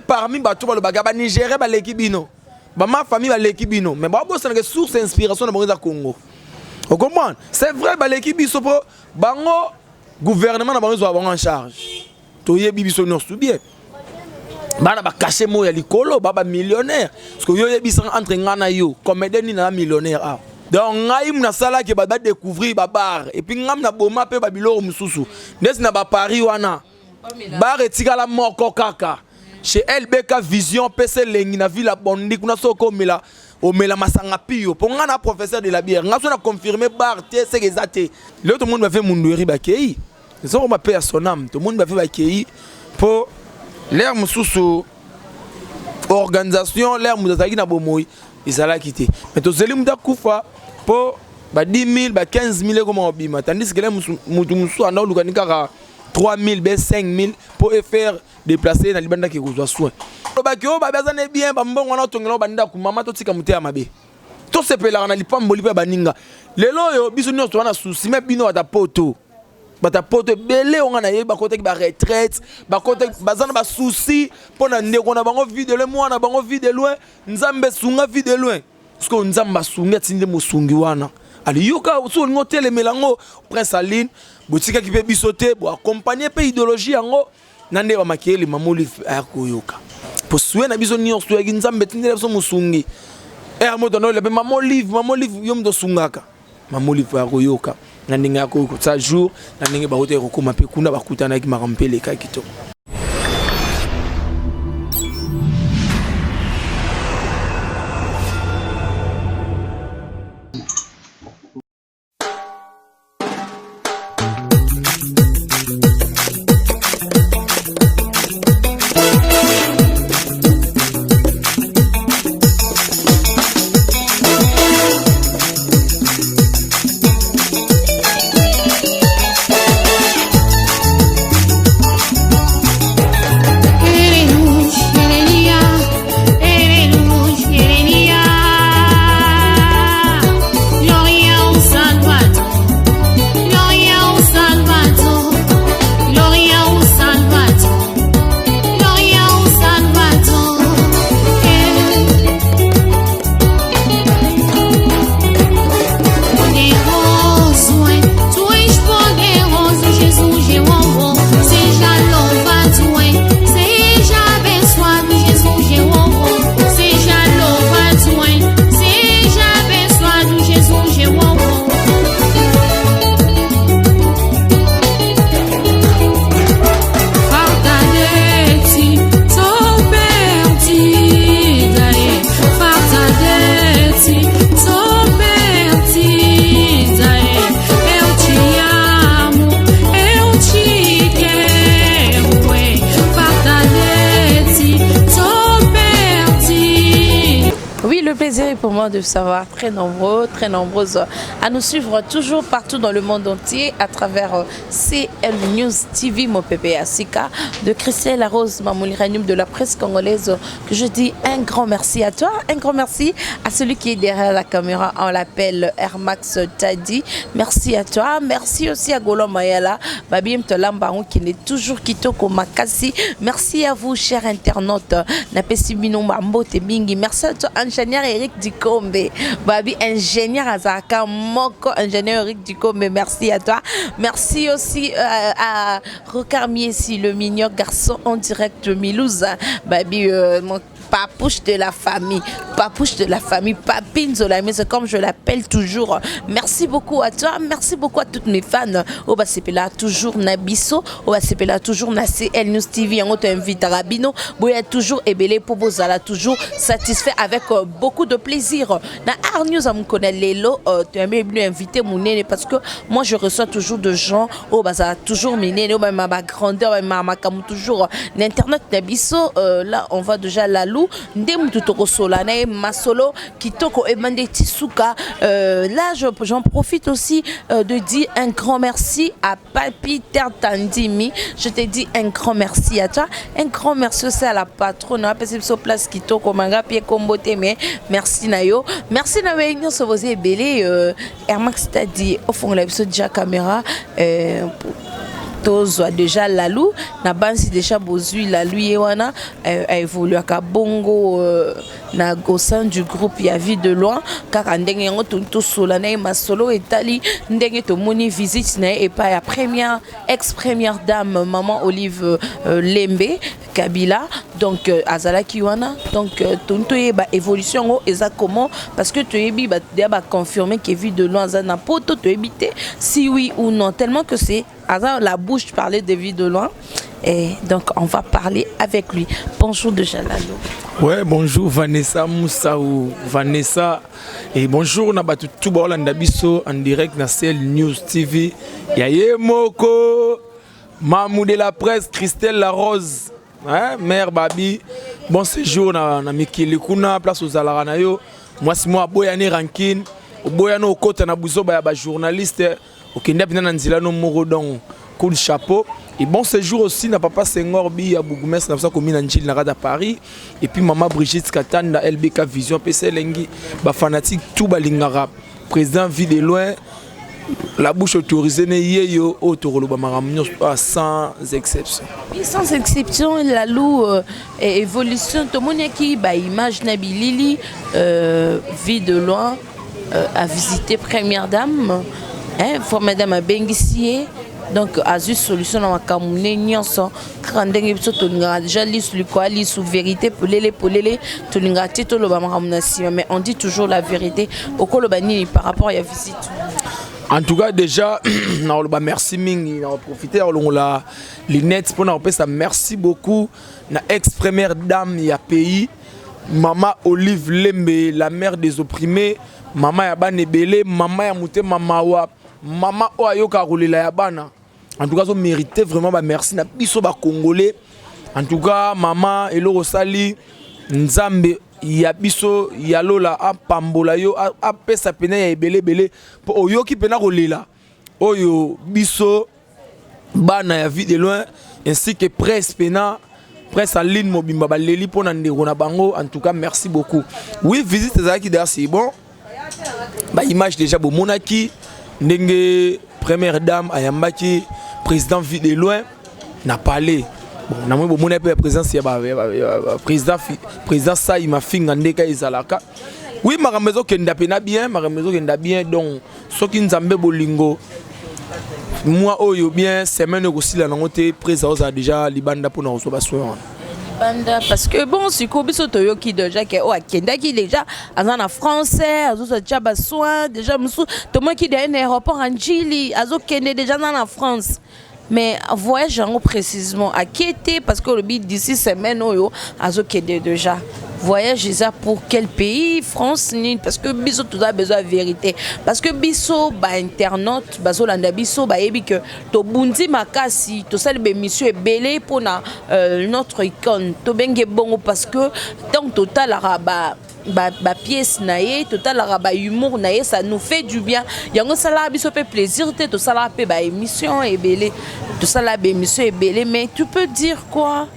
Parmi bato ba bagaba Nigeria ba l'équipe bino. Ba ma famille ba l'équipe bino. Mais ba bo c'est une source d'inspiration dans Congo. Vous comprenez? C'est vrai ba l'équipe biso po bango gouvernement na bango zo en charge. To yebi biso no sou bien. Ba na ba cacher mo ya likolo ba millionnaire. Parce que yo yebi sang entre ngana yo comédien ni na millionnaire ah. Donc ngai mna sala ke ba découvrir ba bar et puis ngam na boma pe ba biloro mususu. Ndes na ba Paris wana. Bar etikala moko kaka. Chez LBK Vision PC lengi na ville bondi kuna soko mela o mela masanga pio pour ngana professeur de la bière ngaso na confirmer bar té c'est exacté le tout le monde va faire mundouri bakei ça on m'appelle à son âme tout le monde va faire bakei pour l'air mususu organisation l'air muzaki na bomoyi izala quitté mais to zeli muda kufa pour ba 10 000 ba 15 000 comme obima tandis que là musu anda lukanika 3 000 ba 5 000 pour faire déplacer na libanda ki kozwa soin. Bakio ba bazane bien ba mbongo na tongela banda ku mama to tika mutea mabe. To sepela na lipambo lipe baninga. Lelo yo biso nyonso wana souci me bino ata poto. Bata poto belé on na yeba côté ba retraite, ba côté bazana ba souci pona ndeko na bango vie de loin na bango vie de loin, nzambe sunga vie de loin. Parce que nzamba sunga tinde musungi wana. Ali yoka so ngotele melango Prince Aline, botika ki pe bisoté, bo accompagner pe idéologie yango. Nande wa makeli mamoli akoyoka pour soué na biso nyonso ya nzambe tindele so musungi moto no le mamoli yom do sungaka mamoli akoyoka na ndinga akoyoka sa jour na ndinga ba hote ko mape kuna bakutana ki makampele ka kitoko. Pour moi de savoir très nombreuses à nous suivre toujours partout dans le monde entier à travers CL News TV, mon pépé Asika, de Christelle Larose Mamouliranium de la presse congolaise, que je dis un grand merci à toi, un grand merci à celui qui est derrière la caméra, on l'appelle Airmax Tadi, merci à toi, merci aussi à Golo Mayala, Babim Tolambaron qui est toujours Kitoko Makasi, merci à vous chers internautes, Napesi Bino Mambo Tebingi, merci à toi ingénieur Eric Dikombe, Babi ingénieur Azaka Moko, ingénieur Eric Dikombe, merci à toi. Merci aussi à Rocarmier, si le mignon garçon en direct de Milouza, Babi mon papouche de la famille, Papine Zolami, c'est comme je l'appelle toujours. Merci beaucoup à toi, merci beaucoup à toutes mes fans. Au bas c'est là toujours Nabiso, au bas c'est là toujours na CL News TV, on t'invite à Rabino, boya toujours ébélé pour Bozala, toujours satisfait avec beaucoup de plaisir. Na Art News à me connaître Lélo, tu es venu inviter mon nez parce que moi je reçois toujours de gens, au bas ça toujours mes nez, ma grandeur, ma comme toujours l'internet Nabiso, là on va déjà la lou, ndem tutoko solane masolo kitoko emande tisuka. Là j'en profite aussi de dire un grand merci à Papi Tertandimi. Je te dis un grand merci à toi, un grand merci aussi à la patronne parce que sur place kitoko manga pie kombote mais merci nayo, merci na wenyo so vous belé Airmax t'a dit au fond la episode déjà caméra tozwa déjà Lalou na bansi déjà bozui Lalou yewana a évolué à bongo na au sein du groupe ya vie de loin car ndenge yango to solana masolo etali ndenge to moni visite na et pas la première ex-première dame maman Olive Lembe Kabila donc azalaki wana donc tonto yeba évolution eza comment parce que to yebi ba confirmer que vie de loin za na poto to ebité si oui ou non tellement que c'est la bouche parlait de vie de loin et donc on va parler avec lui. Bonjour de Jalalo. Ouais, bonjour Vanessa Moussaou. Vanessa et bonjour Nabatu Tubaolanda Bisso en direct na CL News TV. Yaye Moko Mamou de la presse Christelle Larose. Hein, mère Babi. Bon séjour na Mikili Kuna place aux Alaranayo. Moi c'est moi Boyane Rankin. Boyano Kota na Buzo ba journaliste. Okenda pina nzila no morodon coup de chapeau et bon séjour aussi na papa Senghor bi ya Bougumès na ça commune Njil na rada Paris et puis maman Brigitte Katanda LBK Vision PC Lengi ba fanatique tout balingara président vie de loin la bouche autorisée ne yeyo otoro ba maramnyo sans exception. Sans exception la lou évolution to moniaki ba image na bilili vie de loin a visité première dame. Pour madame Bengissier donc Azus solution dans Cameroun nyonso krandenge biso tolinga déjà lisu quoi lisu vérité polele tolinga tito lo ba mais on dit toujours la vérité okolo bani par rapport à la visite. En tout cas déjà na merci mingi na profiter on la lunette pour na ça merci beaucoup na ex-première dame ya pays maman Olive Lembe la mère des opprimés maman ya banebele maman ya mute mamawa maman oyoka rolela ya bana en tout cas on méritait vraiment ba merci na biso ba congolais en tout cas maman eloro sali nzambe ya biso ya lola apambola yo apesa pena ya ebele po oyoki pena rolela oyo biso bana ya vie de loin ainsi que presse pena presse en ligne mobimba baleli pona ndeko na bango en tout cas merci beaucoup. Oui visite ezaki d'ailleurs c'est bon ba image déjà bo monaki ndenge première dame ayambaki président vie de loin n'a parlé bon na mo mona pe présence ya président ça il m'a finga ndeka izalaka oui maramezo kenda pena bien maramezo kenda bien donc soki nzambe bolingo moi oyo bien semaine aussi la ngote présence a déjà libanda pour na soba soin banda parce que bon si ko biso toyoki déjà que o akenda ki déjà azana français azo sa tchaba soin déjà musu to moi qui d'un aéroport en Njili azo kende déjà dans France mais voyage en précisément à qui était parce que le but d'ici semaine oyo azo kende déjà voyage ça pour quel pays France ni parce que biso tout a besoin de vérité parce que biso ba internaute baso landa biso ba yebi que to bundi makasi to sali be mission ebele pour notre icône to benge bongo parce que tant total araba ba pièce naé total araba humour naé ça nous fait du bien yango sala biso fait plaisir to sala pe ba émission ebele to sala be émission ebele mais tu peux dire quoi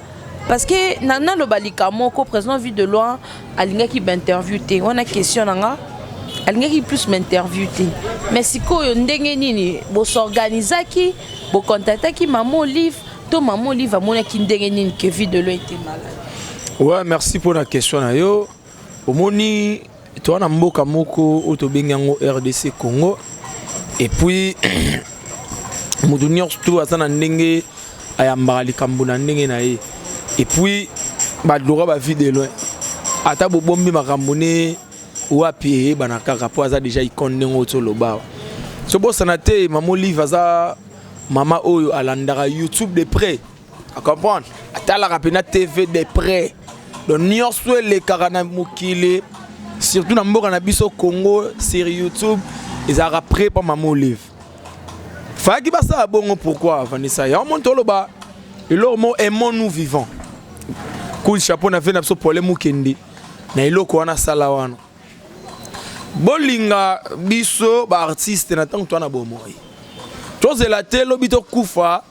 parce que nana le balika moko président vie de loin alinga qui m'interviewé on a question nanga alinga qui plus m'interviewé mais si ko ndenge nini bo s'organisaki bo contactaki maman Olive to maman Olive a mona ki ndenge nini que vie de loin était malade. Ouais merci pour la question na yo omoni to na mboka moko oto bengango RDC Congo et puis mudunyo surtout azana ndenge ayambara likambo na ndenge na ye et puis badora ba vie de loin ata bobombi makamone wapi banakaka po aza déjà ikonde ngoto loba so bo sanate maman Olive aza mama oyo alandaka YouTube de près à comprendre atala rapena TV de près donc nyonso les karana mokile surtout na mboka na biso Congo sur YouTube ezara près pa maman Olive faki basa bongo pourquoi Vanessa ya monto loba et l'homme aimons nous vivants cool chapeau na fait na problème mukende na eloko wana sala wana bolinga biso ba artiste na tant toi na bomoi tozela te lobi to kufa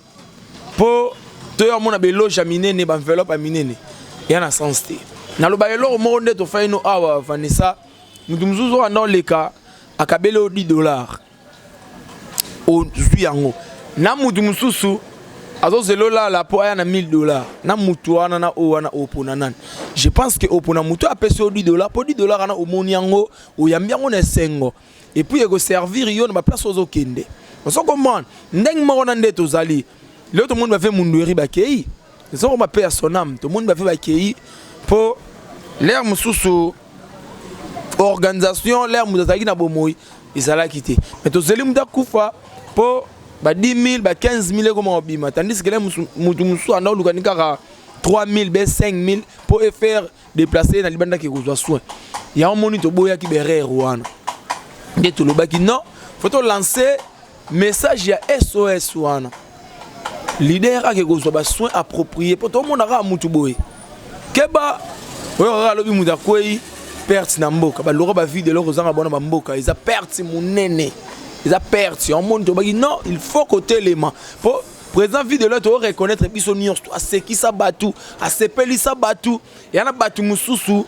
po to ya mona beloge minene ba enveloppe minene ya na sens te na loba eloko mo nde to fa ino awa Vanessa mutu muzuzo wana leka akabele $10 o zwi yango na mutu mususu azo zelo la po aya na $1000 na mutu wana na o wana opona nan. Je pense que opona mutu apesi o $10 po $10 ana omoni yango oyambi yango na sengo et puis ego servir yo na ba place ozo kende. On se comprend ndeng moko na nde tozali le tout le monde va faire munduri bakei ça on m'appelle à son âme tout le monde va faire bakei pour l'air mususu organisation l'air muzazaki na bomoi izala kité mais tozeli muta kufa pour ba 10 000 ba 15 000 comme obima tandis que les mutu musu ana lukanika 3 000 ba 5 000 pour faire déplacer na libanda ki kozwa soin ya omoni to boya ki berere wana nde to lobaki non faut to lancer message ya SOS wana leader a quelque chose soin approprié pour tout le monde a mutu boy keba oyo lobi muta kwei perte na mboka ba loro ba vie de loro zanga bona ba mboka ils a perte munene ils a perte on monde to non il faut côté élément pour présent vie de l'autre reconnaître biso nyons à ce qui ça batu à ce peli ça batu et na batu mususu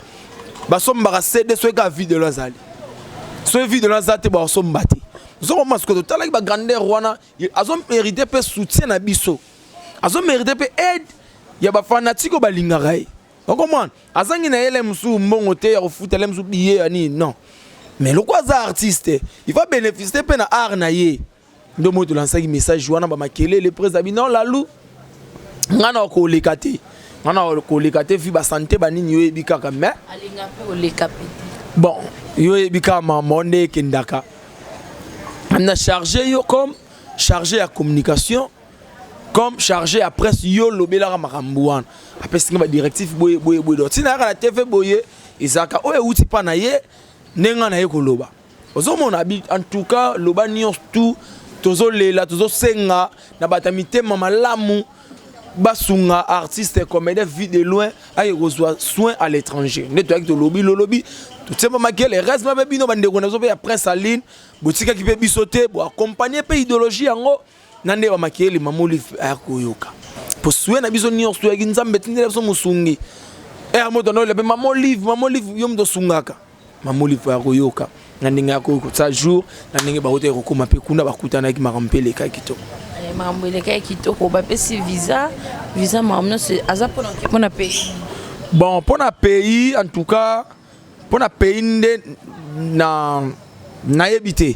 ba somba céder so ka vie de l'azali so vie de l'azate ba sombati nous avons masque de talak ba grandeur wana azom mérité pe soutien na biso azom mérité pe aide ya ba fanatique ba lingarai on comprend azangi na ele musu mbongo te ya foot ele musu billet ani non mais le quoi ça artiste il va bénéficier pe na art na ye ndo moto lancer message wana ba makele le président non la lou ngana ko lekati ngana ko lekati fi ba santé ba nini yo ebikaka mais alinga pe o lekapiti bon yo ebika ma monde kendaka on a chargé yo comme chargé à communication comme chargé à presse yo lobela makambuan après c'est ba directif boye do tina ka la TV boye izaka o euti pa na ye nenga na ye ko loba ozo mona bi en tout cas loba nions tout tozo lela tozo senga na batamite mama lamu basunga artiste comédien vie de loin ay reçoit soin à l'étranger neto avec to lobby tout ça mama que les reste ma bino bande ko nazo pe après saline botika ki pe bisoté bo accompagner pe idéologie yango nande ba makeli mamoli akoyoka pour soin na biso nions to nzambe tindela so musungi moto no le pe mamoli yom do sungaka mamoli akoyoka nandinga akoyoka ça jour nandinga ba hote ko mape kuna bakutana ki makampele ka kitoko mamoli ka kitoko ba pe si visa mamno c'est azapo na pays bon pour na pays en tout cas pour na pays na ebité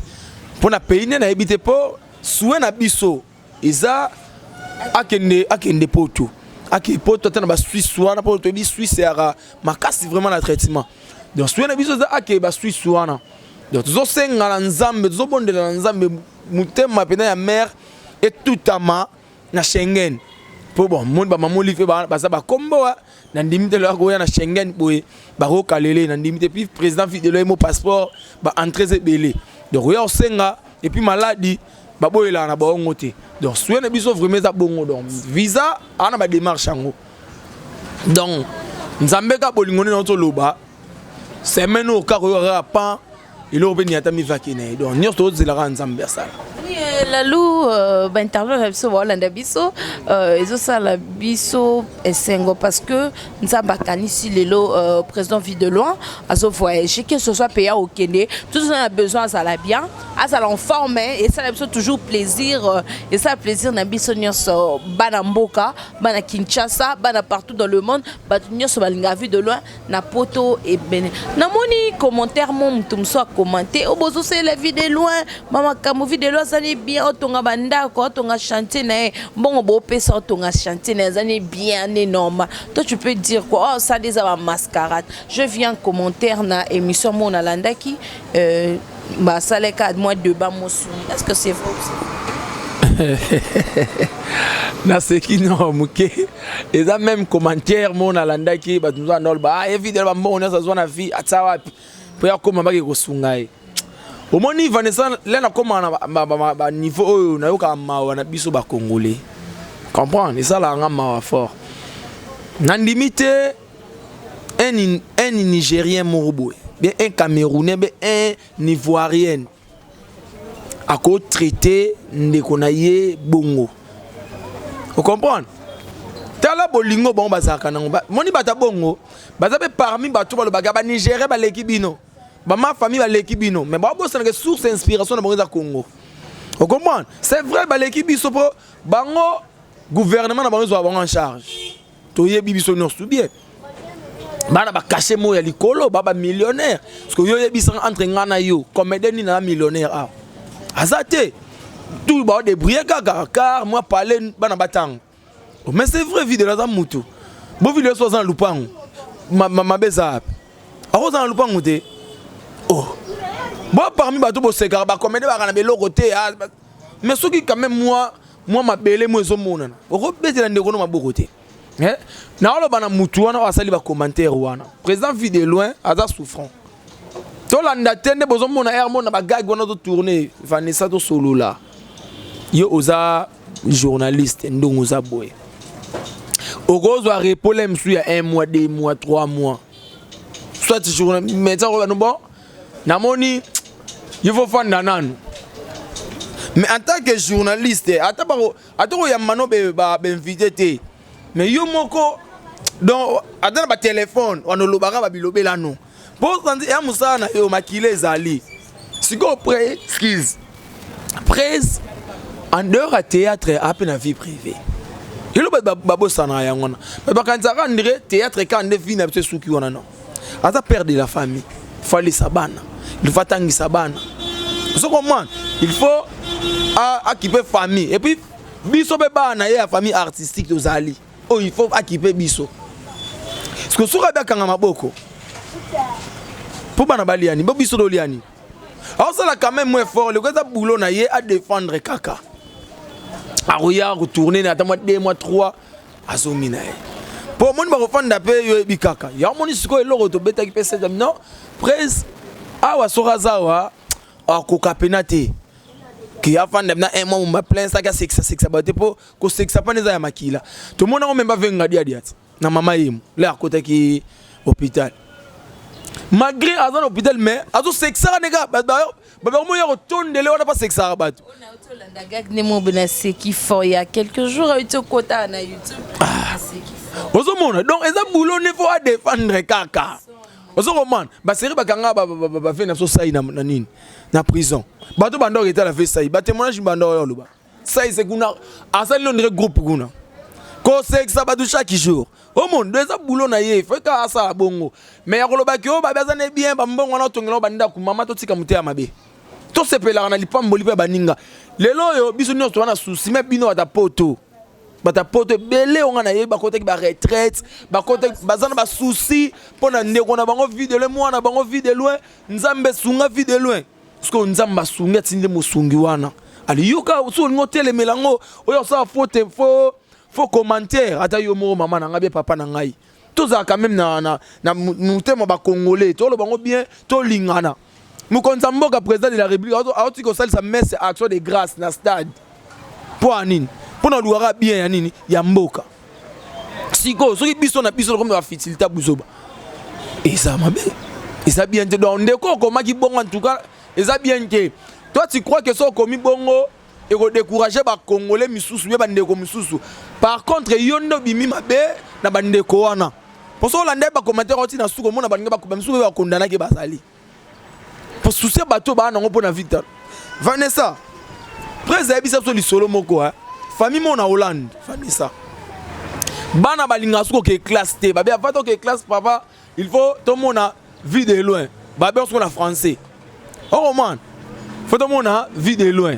pour na pays na ebité pour soin na biso iza akende poto poto tana ba Suisse wana pour to bi Suisse ya makasi vraiment na traitement donc soin na biso za ba Suisse wana donc zo senga na nzambe zo bondela na nzambe mutema pena ya mer et tout ama na Schengen pour bon monde ba mamoli fe ba za ba kombo na ndimite lo ko ya na Schengen boye ba ko kalele na ndimite puis président fi de lo mo passeport ba entrer ze belé donc yo senga et puis maladie ba boyela na ba ngote donc soyez biso vraiment za bongo donc visa ana ba démarche yango donc nzambe ka bolingoni na to loba semaine au ka ko rapa il a venu à mi vakine donc nous tous les la nzambe ça la lou interview biso wala ndabiso ezo sala biso esengo parce que nzamba kanisi lelo président vie de loin azo voyager que ce soit payé au Kenya tout ça a besoin ça la bien à ça en forme et ça biso toujours plaisir et ça plaisir na biso nyonso bana mboka bana Kinshasa bana partout dans le monde batu nyonso balinga vie de loin na poto et bene na moni commentaire mon mutumso a commenter o bozo c'est la vie de loin mama kamu vie de loin zani bien otonga banda ko otonga chantier na bon bo pesa otonga chantier na zani bien énorme toi tu peux dire quoi oh ça des aba mascarade je viens commentaire na émission mon alandaki ba saleka moi de ba mosuni est-ce que c'est vrai na ce qui non muke et ça même commentaire mon alandaki ba nous andol ba évidemment bon on a ça na vie atsawa pour ya koma ba ko sungai au moni Vanessa là na koma na niveau na yoka mawa na biso ba congolais comprendre et ça la ngama fort na limité un Nigérien moroboué bien un Camerounais bien un Ivoirien à quoi traiter ndeko na ye bongo vous comprenez tala bolingo bon bazaka nango moni bata bongo bazabe parmi bato ba bagaba Nigérien ba lekibino ba ma famille ba lekibino mais ba bossa na source inspiration na bongo za Congo vous comprenez c'est vrai ba lekibiso po bango gouvernement na bango zo en charge to yebi biso non tout bien bana ba cacher mo ya likolo baba millionnaire parce que yo yebi sang entre ngana yo comédien ni na millionnaire ah azate tout ba débrouiller kaka car moi parler bana batang mais c'est vrai vie de la mutu bo vie de 60 lupango ma beza aroza na lupango te oh bon parmi bato bo sekara ba comédien ba kana beloko te mais ce qui quand même moi ma belle moi zo monana okobetela ndeko no maboko te na olo bana mutu wana wasali ba commentaire wana président vie de loin aza souffrant to landa tende bozo mona air mona ba gag wana to tourner Vanessa to solo là yo oza journaliste ndongo oza boy ogozo a répondre msu ya 1 mois 2 mois 3 mois soit journaliste mais ça on bon namoni il faut faire nananu mais en tant que journaliste atako ya mano be invité te mais yo moko donc atana ba téléphone on lobaka ba bilobela non pour sanzi ya musana yo makile ezali siko pré skills presse en dehors à théâtre à peine vie privée il ba bosana ya ngona ba kanzaka ndire théâtre quand ne vie na peut souki wana non ata père de la famille fallait sabana il faut tangisa bana so comment il faut équiper famille et puis biso be bana ya famille artistique tozali oh il faut équiper biso parce que soka ba kanga maboko pour bana baliani bo biso do liani alors ça là quand même moins fort le gars boulot na ye à défendre kaka a retourner na ta 2 mois 3 azomina pour mon ba refanda pe yo bi kaka ya moni siko eloko to beta ki pesa non presse awa sorazawa akoka penate qui a fait un mois m'a plein ça que baté pour que ça pas les makila tout le monde a même pas venga dia na mama yim là côté qui hôpital malgré à l'hôpital mais à tout ça nega ba mo ya retourne de là on pas ça ba tout on a auto landa gag ne mo benase qui fort il y a quelques jours à YouTube kota na YouTube c'est qui fort ozomona donc eza boulot ne faut défendre kaka ozokomana ba série ba kanga ba fait na so sai na nini na prison bato bando eta la fait sai ba témoignage bando yo loba sai c'est kuna asali on groupe kuna ko c'est ça ba chaque jour au monde deux boulot na ye fait ka asa bongo mais ya koloba ki o ba bazane bien ba mbongo na tongelo banda ku mama to tika muté ya mabe to sepela na lipambo lipe baninga lelo yo biso nyonso wana souci mais bino ata poto bata poto belé on na ye ba côté ki ba retraite ba côté bazana ba souci pona ndeko na bango vie de le moi na bango vie de loin nzambe sunga vie de loin parce que nzamba sunga tinde musungi wana ali yoka so ngotele melango oyo sa faut commentaire ata yo mo mama na ngabe papa na ngai toza quand même na mutema ba congolais to lo bango bien to lingana mukonza mboka président de la république auto ko salisa messe action de grâce na stade pour anine pour na luara bien ya nini ya mboka siko so ki biso na biso comme ba fitilita buzoba et ça mabe et ça bien te donc ndeko ko maki bongo en tout cas et ça bien que toi tu crois que ça komi bongo et ko décourager ba congolais misusu be bandeko misusu par contre yondo bimi mabe na bandeko wana pour ça la ndeba commentaire oti na suko mona bandeko ba ko misusu ba kondana ke basali pour soucier bateau ba nango pona Victor Vanessa président bisa so li solo moko hein famille mon en Hollande Vanessa bana balinga suko ke classe T ba bien fato ke classe papa il faut tout monde a vie de loin ba bien on a français oh man faut tout monde a vie de loin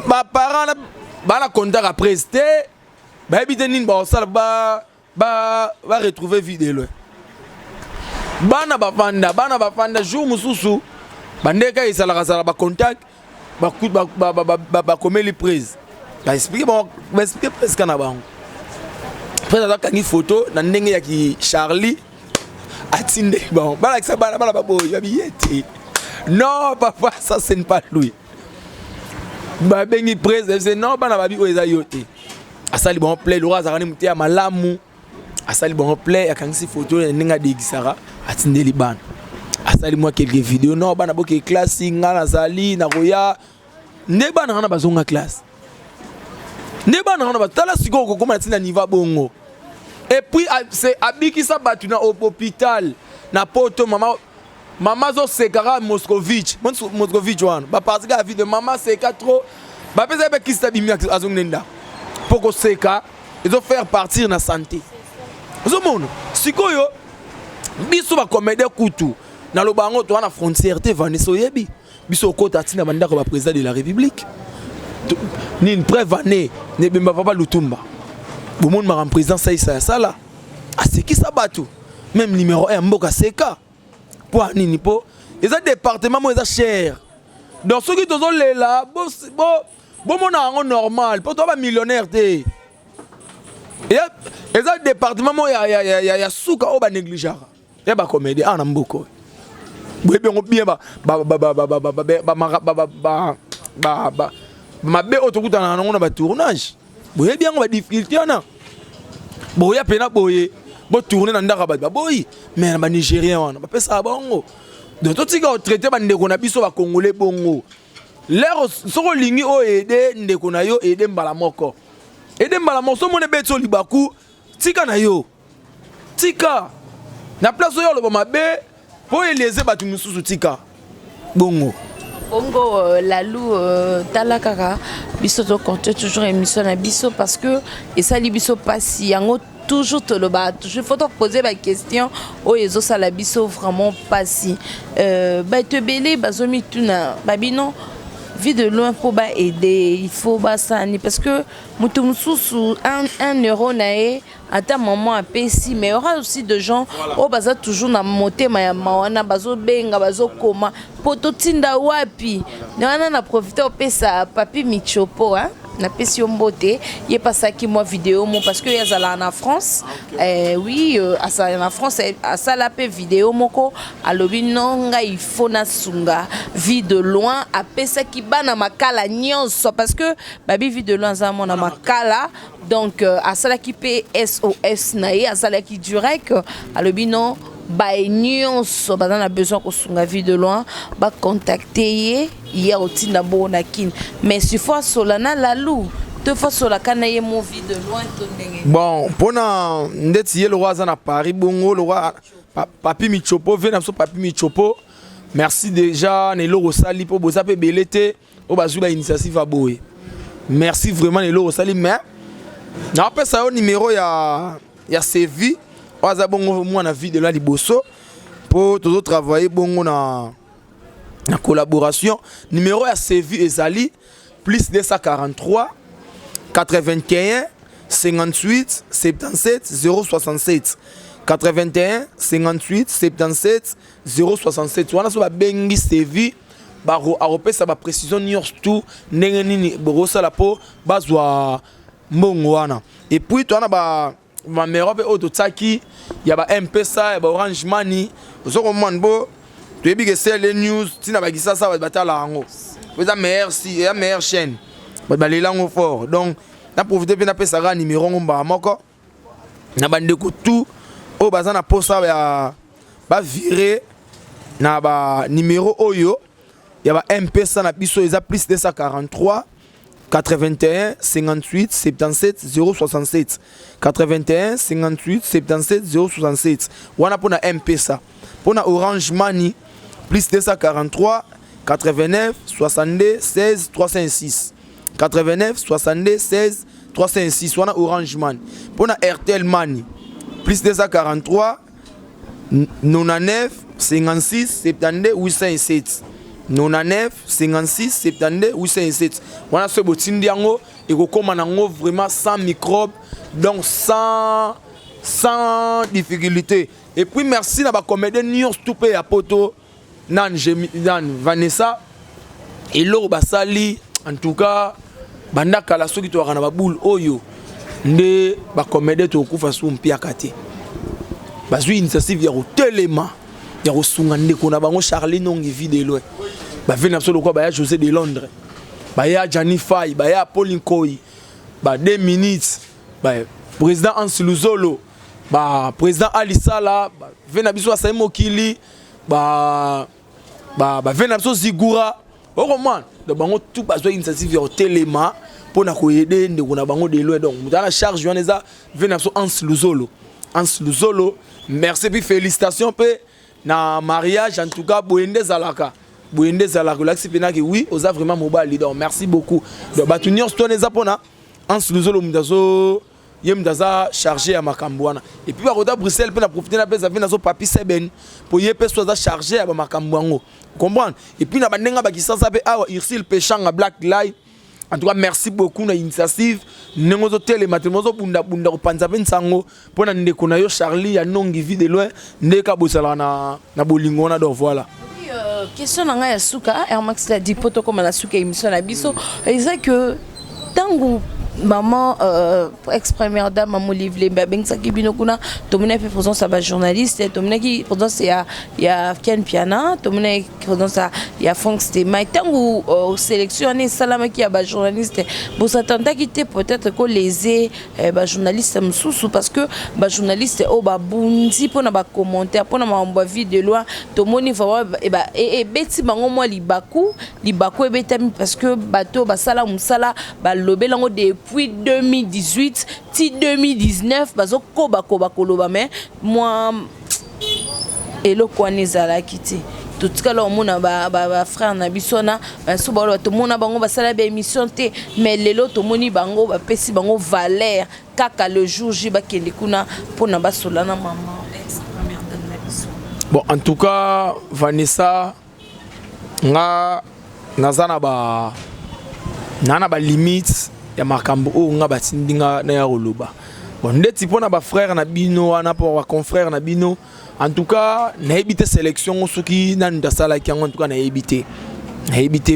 ba parents ba la contact après c'était ba habiter nin ba sala ba retrouver vie de loin bana bafanda jour mususu bandeka isala sala ba contact ba komeli prise ba expliquer presque na bango après ça kangi photo na ndenge ya ki Charlie atinde bon bala ça bala ba boy ba biete non papa ça c'est pas lui ba bengi prise c'est non bana ba bi oza yote asali bon play lora za kani mutia malamu asali bon play akangi photo na ndenge de gisara atinde libana asali moi quelques vidéos non bana boke classe ngala zali na roya ne bana na bazonga classe ne bana na batala siko ko koma tina niveau bongo et puis c'est abiki sa batu na hôpital na poto mama zo sekara Moscovitch wana ba parce que la vie de maman c'est trop ba pesa be kista bimi azongnenda pour que seka ils ont faire partir na santé ozomono sikoyo biso ba comédie kutu na lobango to na frontière te Vanessa oyebi biso kota tina bandako ba président de la République ni une preuve année ne bemba papa Lutumba bon monde ma président ça là ah c'est qui ça batou même numéro 1 mboka seka pour nini po les départements mo cher donc ceux qui sont là bon mon normal pour toi ba millionnaire te et les départements mo ya souka o ba négligeara ya ba comédie en mboko boye bien ma be otokuta na ngona ba tournage boye bien ba difficulté na boye pena boye bo tourner na ndaka ba boye mais na nigérien wana ba pesa bongo donc tout tika o traiter ba ndeko na biso ba congolais bongo l'air soko lingi o aider ndeko na yo aider mbala moko so mone beto libaku tika na yo tika na place yo lo ba mabe po eleze batu mususu tika bongo Lalou talakaka biso to compter toujours émission na biso parce que et ça li biso passi yango toujours te le bat je faut te poser la question o ezo sala biso vraiment passi ba te belé bazomi tuna babino vie de loin pour ba aider il faut ba ça parce que mutu mususu 1 euro nae à ta maman a payé mais il y aura aussi de gens au baza toujours na monter ma mawana bazo benga bazo koma poto tinda wapi na profiter au pesa papi Michopo hein na pesi mbote il passe qui moi vidéo mon parce que yazala en France oui à ça en France à ça la paix vidéo moko alobi nonga il faut na sunga vie de loin à pesa qui bana makala nyonso parce que babi vie de loin za mona makala donc à ça qui paie SOS naé à ça qui direct alobi non ba nyonso ba na besoin ko sunga vie de loin ba contacter hier au tinda bona kin mais si fois solana Lalou deux fois sola kana ye mo vie de loin to ndenge bon pona ndeti ye le roi na Paris bongo le roi papi Michopo vena so papi Michopo merci déjà ne lo sali po boza pe belete o bazula initiative a boye merci vraiment ne lo sali mais na pa ça au numéro ya CV oza bongo moi na vie de la liboso pour tous travailler bongo na collaboration numéro ya CV ezali plus 243 81 58 77 067 81 58 77 067 wana so ba bengi CV ba aropesa ba précision nyors tout ndenge nini borosala po bazwa mbongo wana et puis to wana ba ma mère pe auto tsaki ya ba M-Pesa ya ba Orange Money ozoko mwanbo tu ebi que c'est les news tina ba kisa ça ba batala ngo za merci ya meilleure chaîne ba lelango fort donc na profiter pe na pesa ga numéro ngomba moko na bande ko tout o baza na posa ya ba virer na ba numéro oyo ya ba M-Pesa na biso eza plus 243 81 58 77 067 81 58 77 067 wana pona M-Pesa pona Orange Money plus 243 89 62 16 306 89 62 16 306 wana Orange Money pona Airtel Money plus 243 99 56 72 807 99 56 72 807 wana so botindi yango ekokoma nango vraiment sans microbe donc sans difficulté et puis merci na ba comédien news tout pe ya poto nan Vanessa et lo basali en tout cas banda kala soki to kana ba boule oyo nde ba comédien to kufa su mpia kate bazwi initiative ya telema ya kosunga ndeko na bango Charline Ongi vide loin ba vena absolument quoi ba ya José de Londres ba ya Johnny Fay ba ya Pauline Koyi ba 2 minutes ba président Hans Luzolo ba président Ali Sala ba vena biso sa mokili ba vena biso Zigura o man de bango tout bazwa initiative ya telema pona ko aider ndeko na bango de loin donc mutana charge yoneza vena biso Hans Luzolo merci puis félicitations pe na mariage en tout cas boende zalaka l'axi penaki oui oza vraiment mobile leader merci beaucoup donc batunion stone za pona en Luzolo mudazo yem daza chargé à Makambouana et puis à Bruxelles peut profiter na pesa vina zo papi seben pour y peso za chargé à Makambouango comprendre et puis na bandenga ba kisasa pe awa Ursil Pechanga Black Light. En tout cas merci beaucoup na initiative nengo zo tele matemo bunda bunda ko panza pe nsango pona ndeko na yo Charlie ya nongi vie de loin ndeka bosala na bolingo na do voilà. Question nanga ya suka Air Max la dit poto comme la suka émission na biso c'est que tango maman ex-première dame maman livre ben ça qui bino kuna to mena fait présence à journaliste to mena qui présence il y a Ken Piana to mena présence il y a Frank Stema tango sélectionné salama qui a journaliste bon ça tenta qui était peut-être que léser journaliste msusu parce que journaliste au ba bundi pour na ba commentaire pour na ma vie de loin to moni va et beti bango moi libaku et betami parce que bato ba sala musala ba lobelango depuis 2018 ti 2019 bazo koba koloba mais moi eloko anezala kiti tout cas là on a ba frère na bisona so ba to mona bango ba sala ba émission te mais lelo to moni bango ba pesi bango valeur kaka le jour ji ba kende kuna pona ba solana maman ex première dame na biso. Bon en tout cas Vanessa nga nazana ba limite ya makambo o nga batindinga na ya roloba bon ndeti pona ba frère na bino ana pour ba confrère na bino en tout cas na éviter sélection soki na ndasala ki en tout cas na éviter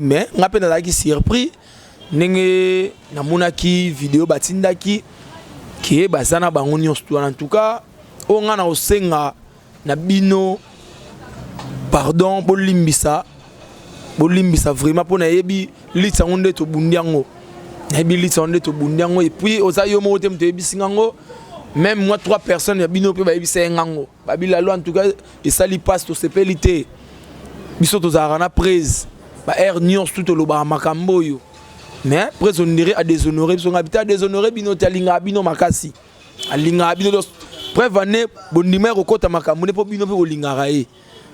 mais nga pe na ki surpris ndenge na monaki vidéo batindaki ki bazana bango nyonso en tout cas o nga na osenga na bino pardon bolimbisa vraiment pona yebi litsango ndeto bundiango et puis aux ayomo même moi 3 personnes ya bino pe ba yebisa ngango babila lo en tout cas et sali passe to sepelité biso to zarana prise ba air nyons tout lo ba makambo yo mais prise on dirait à déshonorer biso ngabita déshonorer bino talinga bino makasi alinga bino prévane bon numéro kota makambo ne po bino pe olinga raé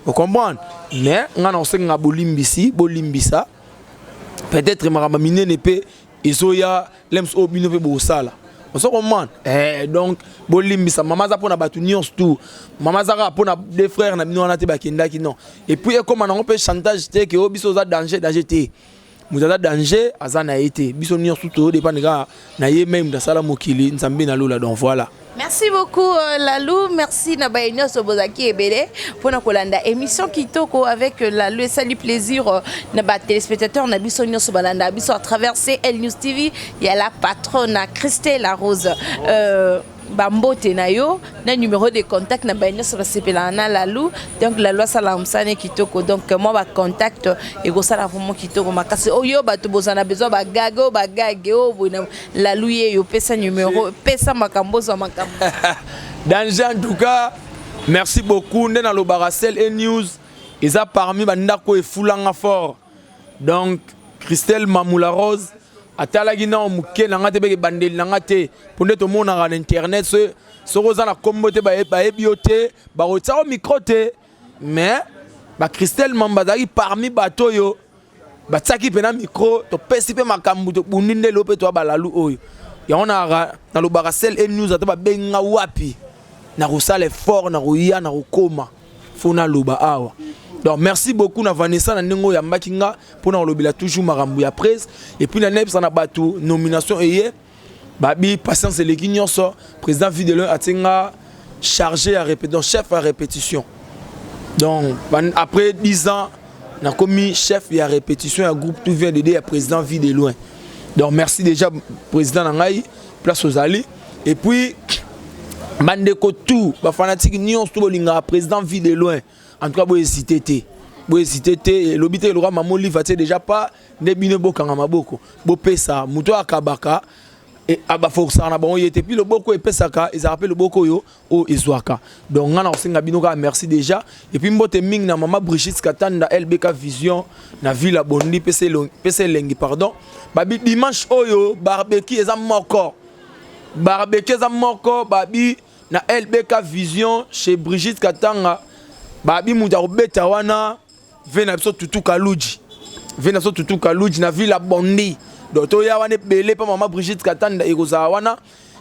vous comprenez mais ngana osenga bolimbisa peut-être marama mine ne pe isoya lems obino pe bosala on se comprend donc bolimbisa mama za pona batu nyons tout mama za ka pona deux frères na bino na te bakenda ki non et puis comme on peut chantage te que obiso za danger te muzaza danger azana été biso nyons tout dépend na ye même da sala mokili nzambe na lola donc voilà. Merci beaucoup Lalou, merci Nabaïno Sobozaki Ebele pour nous kolanda émission Kitoko avec Lalou et salut plaisir naba téléspectateurs nabiso nyo sobalanda biso à travers CL News TV, il y a la patronne Christelle Larose Bambote nayo na numéro de contact na baïno sur sepelana Lalou donc la loi salamsane Kitoko donc moi ba contact et go sala vraiment Kitoko makasi oyo bato bozana besoin ba gago ba gageo Lalou yo pesa numéro pesa makambo zo makambo danger en tout cas merci beaucoup ndena lo baracel et news eza parmi bandako e fulanga fort donc Christelle Mamoula Rose atalaki na muke na ngate be bandeli na ngate pour neto mona na internet ce roza na kombote ba ebiote ba rotsa au micro te mais ba Christelle Mambazaki parmi bato yo ba tsaki pena micro to pesi pe makambu to buninde lope to ba Lalu oyo ya ona na lo baracel et news ata ba benga wapi na rusale fort na ruya na rukoma fona loba awa. Donc merci beaucoup na Vanessa na ndingo ya makinga pour na lobila toujours marambu ya presse et puis na neps na batu nomination eye babi patience les nyonso président Videlo atinga chargé à répétition chef à répétition. Donc après 10 ans na commis chef à répétition un groupe tout vient d'aider à président Videlo. Donc merci déjà président Nangai place aux alliés et puis bandeko tout ba fanatique nyonso to bolinga président Videlo. En tout cas, vous hésitez. L'obité le roi maman livre déjà pas ne bine bokanga maboko. Bo pesa muto akabaka et aba força na bon yete puis le boko et pesaka ils appellent le boko yo o ezwaka. Donc ngana osenga binoka merci déjà et puis mbote ming na maman Brigitte Katanda LBK Vision na Villa Bondi PC lengi pardon. Babi dimanche oyo barbecue eza moko. Babi na LBK Vision chez Brigitte Katanga. Babi muda obeta wana vena biso tutu kaluji na Villa Bondi donc toya wana belé pa maman Brigitte Katanda ekozala wana.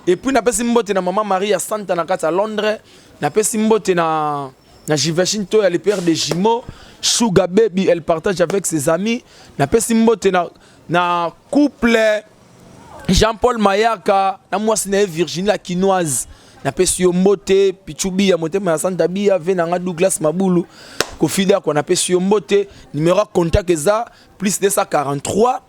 Et puis napesi mbote na maman Maria Santa na kati à Londres, napesi mbote na Jivachine Toya le père de jumeaux, Sugar Baby elle partage avec ses amis, napesi mbote na couple Jean-Paul Mayaka na mwasi na Virginie la Quinoise, napesi yo mbote Pichubi ya motema ya Santa Bia venanga Douglas Mabulu Kofida kwa napesi yo mbote numéro contact eza plus 243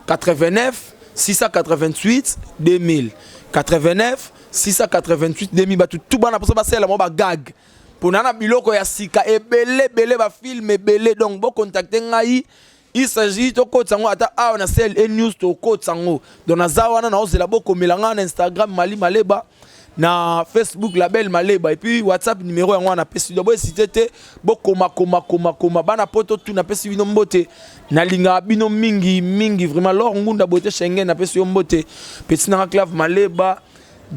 89 688 2000 89 688 2000 batu tout bana pour ça basela mo ba gag pour nana biloko ya sika ebele ba film ebele donc bo contacter ngai il s'agit to ko tsango ata a na sel e news to ko tsango donc na zawana na ozela bo komelanga na Instagram Mali Maleba na Facebook label Maleba et puis WhatsApp numéro yango na pesi do bo cité bo koma bana poto tout na pesi bino mbote na linga bino mingi vraiment lor ngunda bote Schengen na pesi yo mbote petit na clave Maleba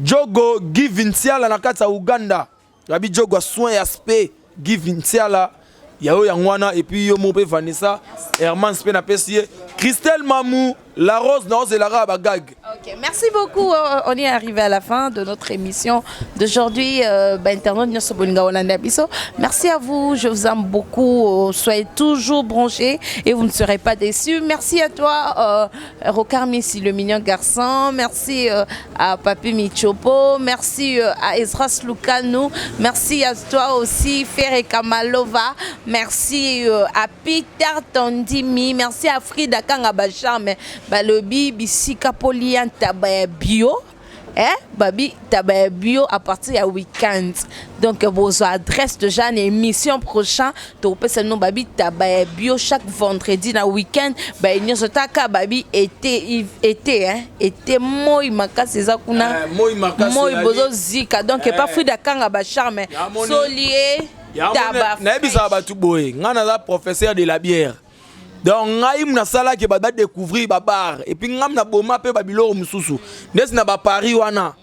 Jogo Givintiala na kata Uganda yabi Jogo soin aspect Givintiala yao yangwana et puis yo mope Vanessa Herman Spe na pesi Christelle Mamou la rose na ose la raba gag. Ok, merci beaucoup. On est arrivé à la fin de notre émission d'aujourd'hui. Merci à vous. Je vous aime beaucoup. Soyez toujours branchés et vous ne serez pas déçus. Merci à toi, Rokar Missi, le mignon garçon. Merci à Papi Michopo. Merci à Ezras Lukano. Merci à toi aussi, Ferre Kamalova. Merci à Peter Tondimi. Merci à Frida Kangabacharme. Balobi bisika polian tabaya bio babi tabaya bio à partir du week-end donc vos adresses déjà une émission prochaine to pesa no babi tabaya bio chaque vendredi na week-end ba nyoso taka babi été moi makasi za kuna moi bozo zika donc pas Frida Kanga ba charme solier taba na bisa batu boye ngana za professeur de la bière. Donc ngai mna sala ke ba découvrir ba bar et puis ngam na boma pe ba biloro mususu ndesi na ba Paris wana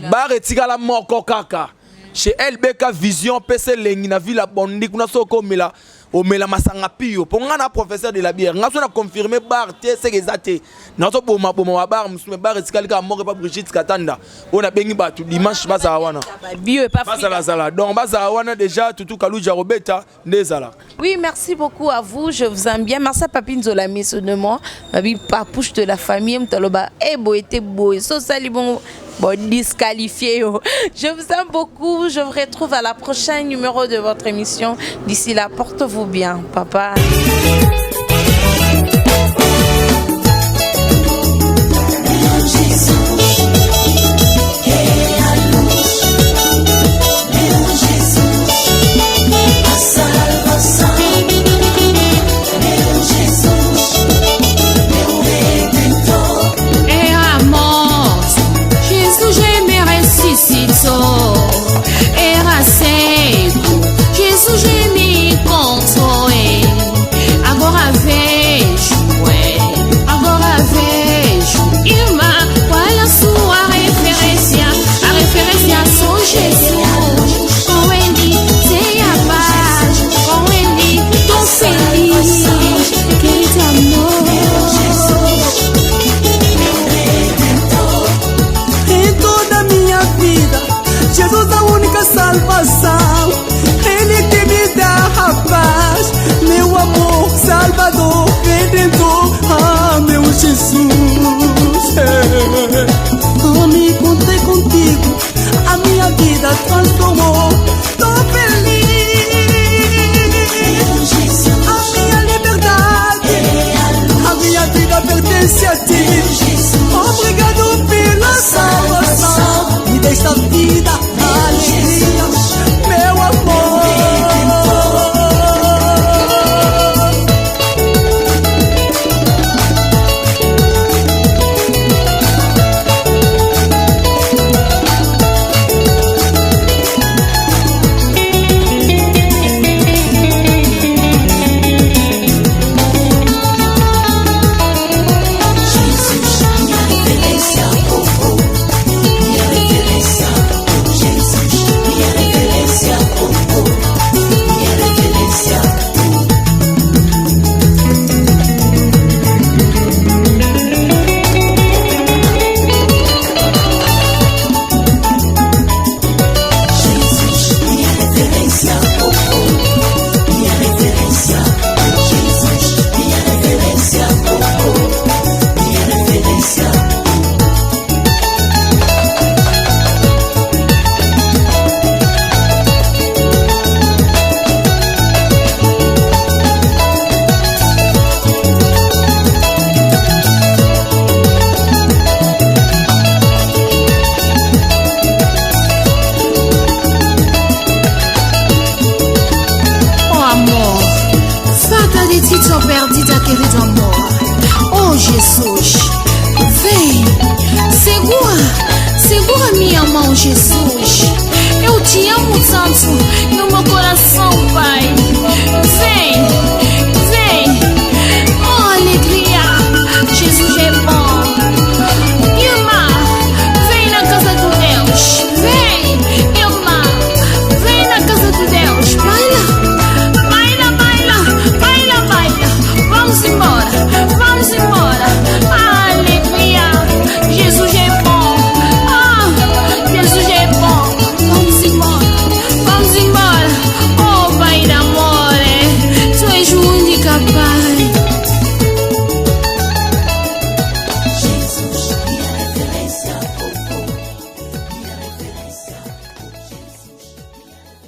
bar etikala moko kaka chez LBK Vision PC lengi na Villa Bondi kuna soko mela o mela masanga pio pour ngana professeur de la bière ngaso na confirmer bar te c'est exacté na so boma ba bar musume bar etikala ka moko pa Brigitte Katanda on a bengi ba tout dimanche baza wana bio et pas Frida donc baza wana déjà tout Kaluja Robeta ndezala. Oui, merci beaucoup à vous. Je vous aime bien. Merci à Papine Zolami, ce de moi. Ma vie papouche de la famille. Mtaloba, beau était beau. So sali bon disqualifié. Je vous aime beaucoup. Je vous retrouve à la prochaine numéro de votre émission. D'ici là, portez-vous bien. Papa. Era seco, Jesus me controlou. Agora vejo, irmã, olha petite só perdida, querido amor. Oh Jesus, vem, segura minha mão, Jesus. Eu te amo tanto.